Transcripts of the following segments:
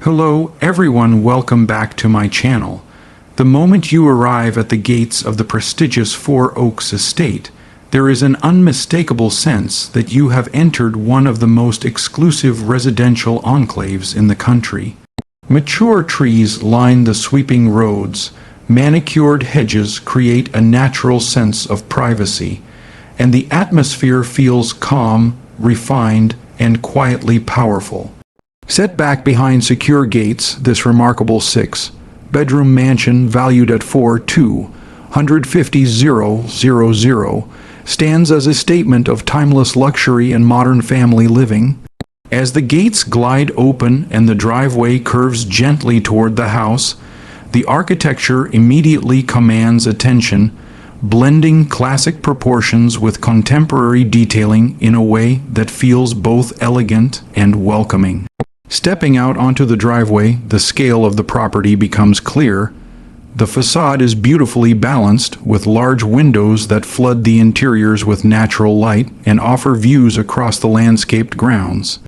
Hello everyone, welcome back to my channel. The moment you arrive at the gates of the prestigious Four Oaks estate, there is an unmistakable sense that you have entered one of the most exclusive residential enclaves in the country. Mature trees line the sweeping roads, manicured hedges create a natural sense of privacy, and the atmosphere feels calm, refined, and quietly powerful. Set back behind secure gates, this remarkable six-bedroom mansion valued at $4,250,000 stands as a statement of timeless luxury and modern family living. As the gates glide open and the driveway curves gently toward the house, the architecture immediately commands attention, blending classic proportions with contemporary detailing in a way that feels both elegant and welcoming. Stepping out onto the driveway, the scale of the property becomes clear. The facade is beautifully balanced, with large windows that flood the interiors with natural light and offer views across the landscaped grounds.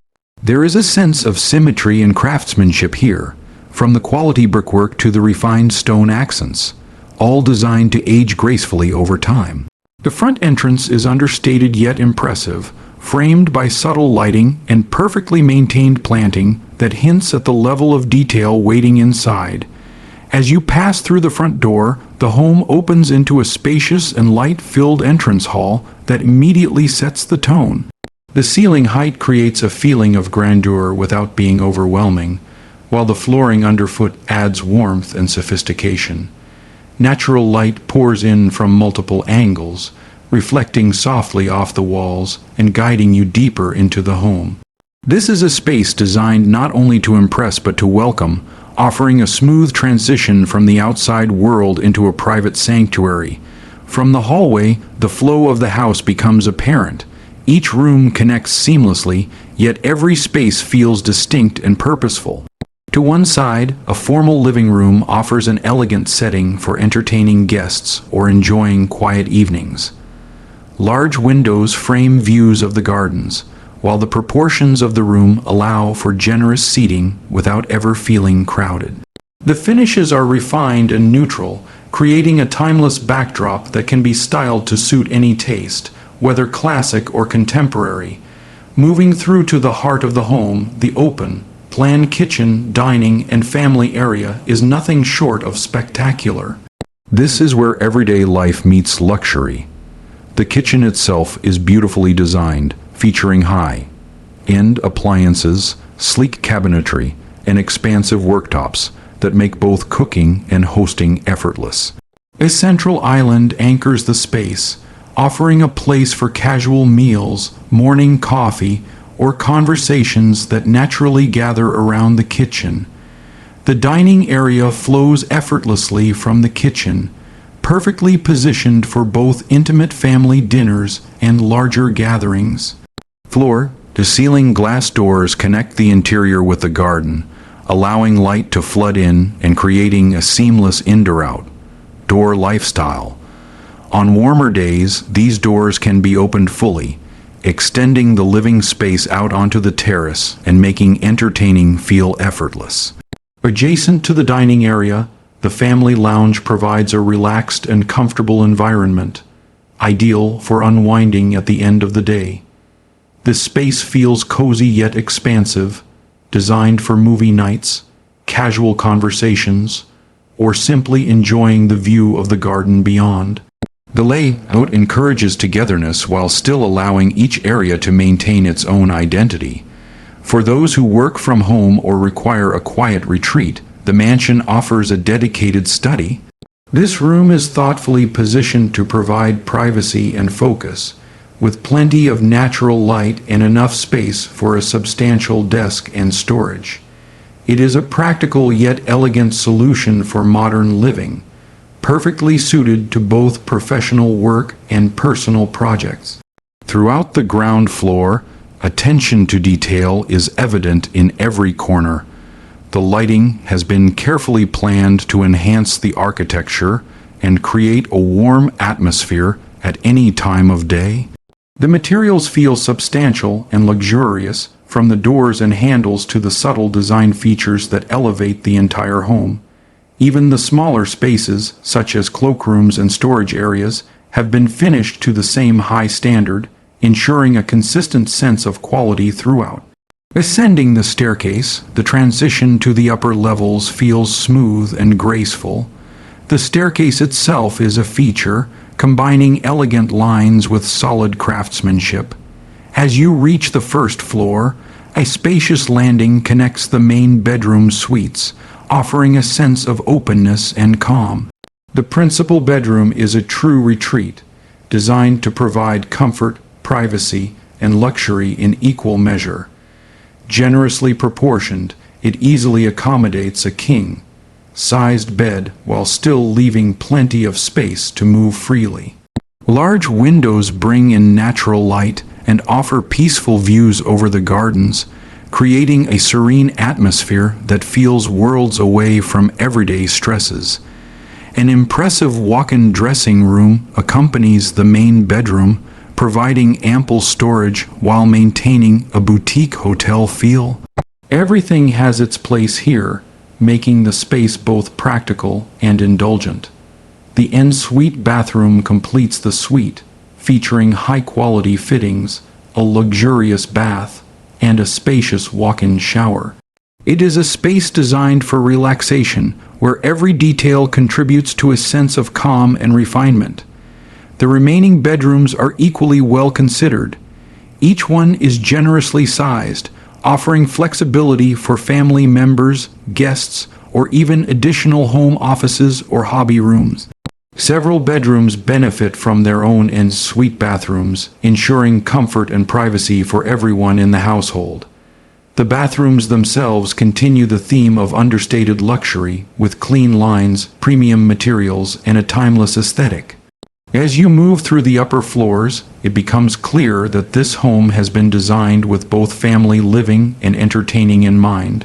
There is a sense of symmetry and craftsmanship here, from the quality brickwork to the refined stone accents, all designed to age gracefully over time. The front entrance is understated yet impressive, framed by subtle lighting and perfectly maintained planting that hints at the level of detail waiting inside. As you pass through the front door, the home opens into a spacious and light-filled entrance hall that immediately sets the tone. The ceiling height creates a feeling of grandeur without being overwhelming, while the flooring underfoot adds warmth and sophistication. Natural light pours in from multiple angles, reflecting softly off the walls and guiding you deeper into the home. This is a space designed not only to impress but to welcome, offering a smooth transition from the outside world into a private sanctuary. From the hallway, the flow of the house becomes apparent. Each room connects seamlessly, yet every space feels distinct and purposeful. To one side, a formal living room offers an elegant setting for entertaining guests or enjoying quiet evenings. Large windows frame views of the gardens, while the proportions of the room allow for generous seating without ever feeling crowded. The finishes are refined and neutral, creating a timeless backdrop that can be styled to suit any taste, whether classic or contemporary. Moving through to the heart of the home, the open, planned kitchen, dining, and family area is nothing short of spectacular. This is where everyday life meets luxury. The kitchen itself is beautifully designed, featuring high-end appliances, sleek cabinetry, and expansive worktops that make both cooking and hosting effortless. A central island anchors the space, offering a place for casual meals, morning coffee, or conversations that naturally gather around the kitchen. The dining area flows effortlessly from the kitchen, perfectly positioned for both intimate family dinners and larger gatherings. Floor-to-ceiling glass doors connect the interior with the garden, allowing light to flood in and creating a seamless in-to-out-door lifestyle. On warmer days, these doors can be opened fully, extending the living space out onto the terrace and making entertaining feel effortless. Adjacent to the dining area, the family lounge provides a relaxed and comfortable environment, ideal for unwinding at the end of the day. This space feels cozy yet expansive, designed for movie nights, casual conversations, or simply enjoying the view of the garden beyond. The layout encourages togetherness while still allowing each area to maintain its own identity. For those who work from home or require a quiet retreat, the mansion offers a dedicated study. This room is thoughtfully positioned to provide privacy and focus, with plenty of natural light and enough space for a substantial desk and storage. It is a practical yet elegant solution for modern living, perfectly suited to both professional work and personal projects. Throughout the ground floor, attention to detail is evident in every corner. The lighting has been carefully planned to enhance the architecture and create a warm atmosphere at any time of day. The materials feel substantial and luxurious, from the doors and handles to the subtle design features that elevate the entire home. Even the smaller spaces, such as cloakrooms and storage areas, have been finished to the same high standard, ensuring a consistent sense of quality throughout. Ascending the staircase, the transition to the upper levels feels smooth and graceful. The staircase itself is a feature, combining elegant lines with solid craftsmanship. As you reach the first floor, a spacious landing connects the main bedroom suites, offering a sense of openness and calm. The principal bedroom is a true retreat, designed to provide comfort, privacy, and luxury in equal measure. Generously proportioned, it easily accommodates a king-sized bed while still leaving plenty of space to move freely. Large windows bring in natural light and offer peaceful views over the gardens, creating a serene atmosphere that feels worlds away from everyday stresses. An impressive walk-in dressing room accompanies the main bedroom, providing ample storage while maintaining a boutique hotel feel. Everything has its place here, making the space both practical and indulgent. The en-suite bathroom completes the suite, featuring high-quality fittings, a luxurious bath, and a spacious walk-in shower. It is a space designed for relaxation, where every detail contributes to a sense of calm and refinement. The remaining bedrooms are equally well considered. Each one is generously sized, offering flexibility for family members, guests, or even additional home offices or hobby rooms. Several bedrooms benefit from their own en-suite bathrooms, ensuring comfort and privacy for everyone in the household. The bathrooms themselves continue the theme of understated luxury, with clean lines, premium materials, and a timeless aesthetic. As you move through the upper floors, it becomes clear that this home has been designed with both family living and entertaining in mind.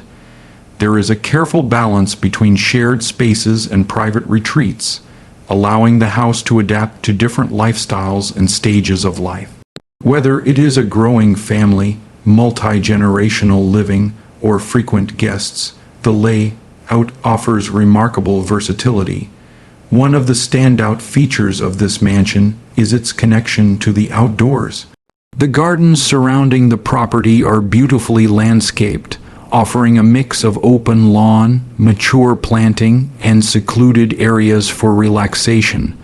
There is a careful balance between shared spaces and private retreats, allowing the house to adapt to different lifestyles and stages of life. Whether it is a growing family, multi-generational living, or frequent guests, the layout offers remarkable versatility. One of the standout features of this mansion is its connection to the outdoors. The gardens surrounding the property are beautifully landscaped, offering a mix of open lawn, mature planting, and secluded areas for relaxation.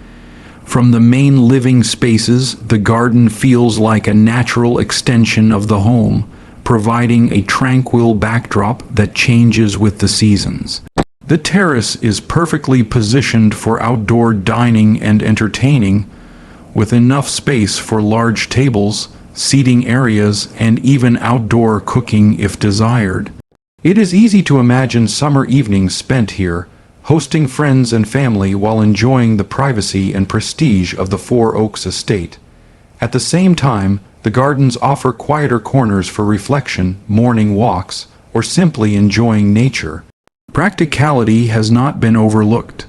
From the main living spaces, the garden feels like a natural extension of the home, providing a tranquil backdrop that changes with the seasons. The terrace is perfectly positioned for outdoor dining and entertaining, with enough space for large tables, seating areas, and even outdoor cooking if desired. It is easy to imagine summer evenings spent here, hosting friends and family while enjoying the privacy and prestige of the Four Oaks estate. At the same time, the gardens offer quieter corners for reflection, morning walks, or simply enjoying nature. Practicality has not been overlooked.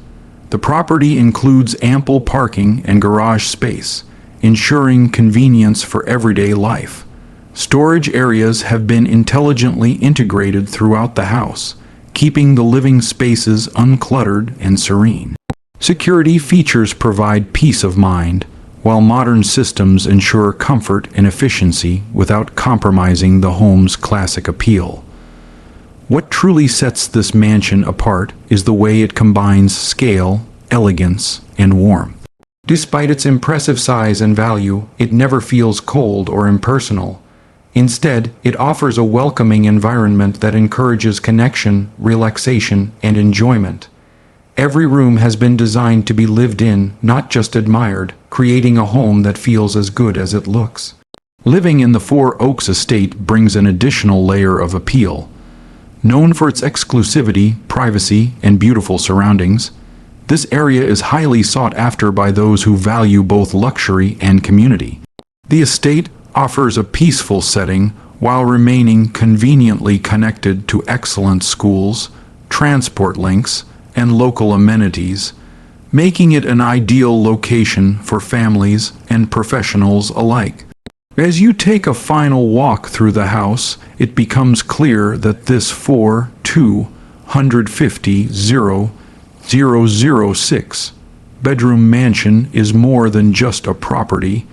The property includes ample parking and garage space, ensuring convenience for everyday life. Storage areas have been intelligently integrated throughout the house, keeping the living spaces uncluttered and serene. Security features provide peace of mind, while modern systems ensure comfort and efficiency without compromising the home's classic appeal. What truly sets this mansion apart is the way it combines scale, elegance, and warmth. Despite its impressive size and value, it never feels cold or impersonal. Instead, it offers a welcoming environment that encourages connection, relaxation, and enjoyment. Every room has been designed to be lived in, not just admired, creating a home that feels as good as it looks. Living in the Four Oaks estate brings an additional layer of appeal. Known for its exclusivity, privacy, and beautiful surroundings, this area is highly sought after by those who value both luxury and community. The estate offers a peaceful setting while remaining conveniently connected to excellent schools, transport links, and local amenities, making it an ideal location for families and professionals alike. As you take a final walk through the house, it becomes clear that this 4,250,006 bedroom mansion is more than just a property.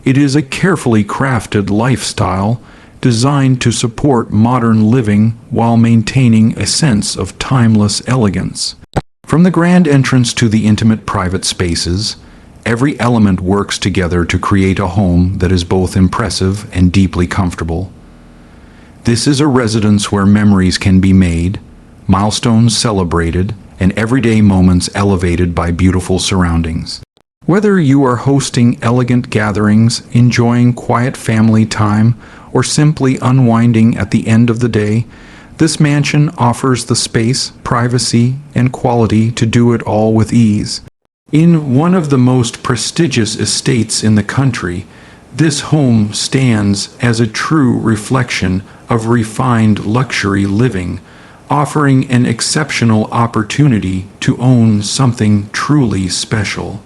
It is a carefully crafted lifestyle designed to support modern living while maintaining a sense of timeless elegance. From the grand entrance to the intimate private spaces, every element works together to create a home that is both impressive and deeply comfortable. This is a residence where memories can be made, milestones celebrated, and everyday moments elevated by beautiful surroundings. Whether you are hosting elegant gatherings, enjoying quiet family time, or simply unwinding at the end of the day, this mansion offers the space, privacy, and quality to do it all with ease. In one of the most prestigious estates in the country, this home stands as a true reflection of refined luxury living, offering an exceptional opportunity to own something truly special.